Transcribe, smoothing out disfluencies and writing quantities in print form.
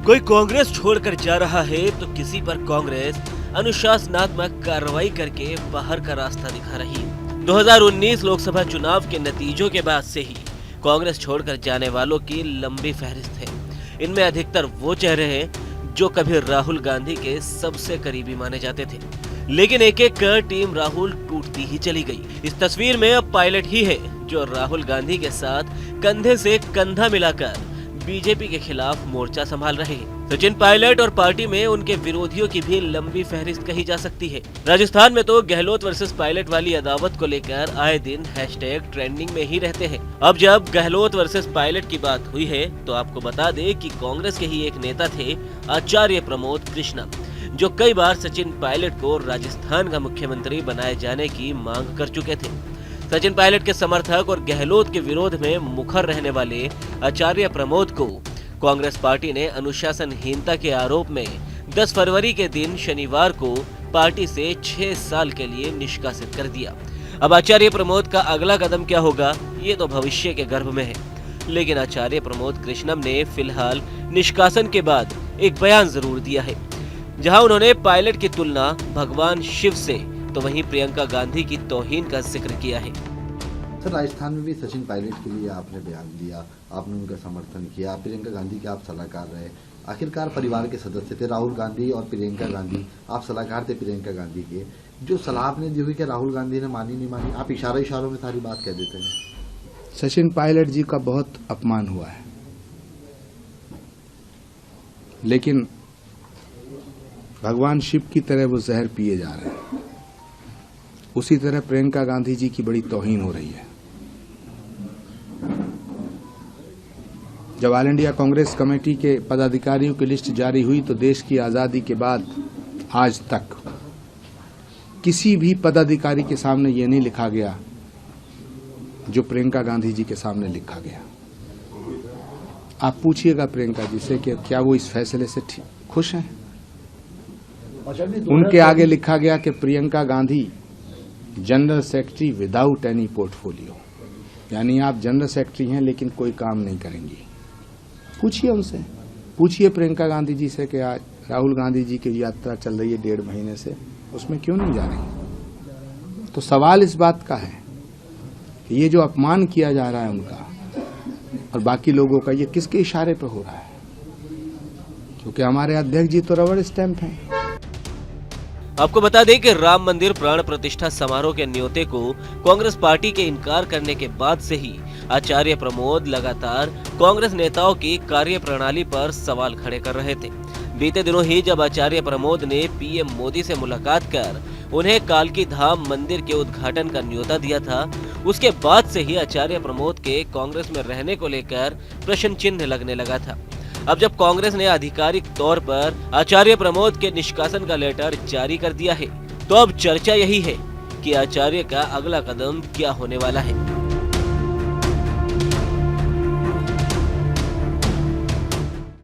कोई कांग्रेस छोड़कर जा रहा है तो किसी पर कांग्रेस अनुशासनात्मक कार्रवाई करके बाहर का रास्ता दिखा रही है। 2019 लोकसभा चुनाव के नतीजों के बाद से ही कांग्रेस छोड़कर जाने वालों की लंबी फहरिस्त है। इनमें अधिकतर वो चेहरे हैं जो कभी राहुल गांधी के सबसे करीबी माने जाते थे, लेकिन एक एक कर टीम राहुल टूटती ही चली गई। इस तस्वीर में अब पायलट ही है जो राहुल गांधी के साथ कंधे से कंधा मिलाकर बीजेपी के खिलाफ मोर्चा संभाल रहे हैं। सचिन पायलट और पार्टी में उनके विरोधियों की भी लंबी फहरिस्त कही जा सकती है। राजस्थान में तो गहलोत वर्सेस पायलट वाली अदावत को लेकर आए दिन हैशटैग ट्रेंडिंग में ही रहते हैं। अब जब गहलोत वर्सेस पायलट की बात हुई है तो आपको बता दें कि कांग्रेस के ही एक नेता थे आचार्य प्रमोद कृष्णम, जो कई बार सचिन पायलट को राजस्थान का मुख्यमंत्री बनाए जाने की मांग कर चुके थे। सचिन पायलट के समर्थक और गहलोत के विरोध में मुखर रहने वाले आचार्य प्रमोद को कांग्रेस पार्टी ने अनुशासनहीनता के आरोप में 10 फरवरी के दिन शनिवार को पार्टी से 6 साल के लिए निष्कासित कर दिया। अब आचार्य प्रमोद का अगला कदम क्या होगा, ये तो भविष्य के गर्भ में है। लेकिन आचार्य प्रमोद कृष्णम ने फिलहाल निष्कासन के बाद एक बयान जरूर दिया है, जहां उन्होंने पायलट की तुलना भगवान शिव से तो वहीं प्रियंका गांधी की तौहीन का जिक्र किया है। सर, राजस्थान में भी सचिन पायलट के लिए आपने बयान दिया, आपने उनका समर्थन किया, प्रियंका गांधी के आप सलाहकार रहे, आखिरकार परिवार के सदस्य थे राहुल गांधी और प्रियंका गांधी, आप सलाहकार थे प्रियंका गांधी के। जो सलाह आपने दी हुई कि राहुल गांधी ने मानी नहीं मानी, आप इशारों में सारी बात कह देते हैं। सचिन पायलट जी का बहुत अपमान हुआ है, लेकिन भगवान शिव की तरह वो जहर पिए जा रहे हैं। उसी तरह प्रियंका गांधी जी की बड़ी तौहीन हो रही है। जब ऑल इंडिया कांग्रेस कमेटी के पदाधिकारियों की लिस्ट जारी हुई तो देश की आजादी के बाद आज तक किसी भी पदाधिकारी के सामने ये नहीं लिखा गया जो प्रियंका गांधी जी के सामने लिखा गया। आप पूछिएगा प्रियंका जी से कि क्या वो इस फैसले से खुश हैं। उनके आगे लिखा गया कि Priyanka Gandhi general secretary without any portfolio, यानी आप जनरल सेक्रेटरी हैं लेकिन कोई काम नहीं करेंगी। पूछिए उनसे, पूछिए प्रियंका गांधी जी से कि आज राहुल गांधी जी की यात्रा चल रही है 1.5 महीने से, उसमें क्यों नहीं जा रही। तो सवाल इस बात का है कि ये जो अपमान किया जा रहा है उनका और बाकी लोगों का, ये किसके इशारे पर हो रहा है, क्योंकि हमारे अध्यक्ष जी तो रबड़ स्टैंप हैं। आपको बता दें कि राम मंदिर प्राण प्रतिष्ठा समारोह के न्योते को कांग्रेस पार्टी के इनकार करने के बाद से ही आचार्य प्रमोद लगातार कांग्रेस नेताओं की कार्यप्रणाली पर सवाल खड़े कर रहे थे। बीते दिनों ही जब आचार्य प्रमोद ने पीएम मोदी से मुलाकात कर उन्हें कालकी धाम मंदिर के उद्घाटन का न्योता दिया था, उसके बाद से ही आचार्य प्रमोद के कांग्रेस में रहने को लेकर प्रश्न चिन्ह लगने लगा था। अब जब कांग्रेस ने आधिकारिक तौर पर आचार्य प्रमोद के निष्कासन का लेटर जारी कर दिया है, तो अब चर्चा यही है कि आचार्य का अगला कदम क्या होने वाला है।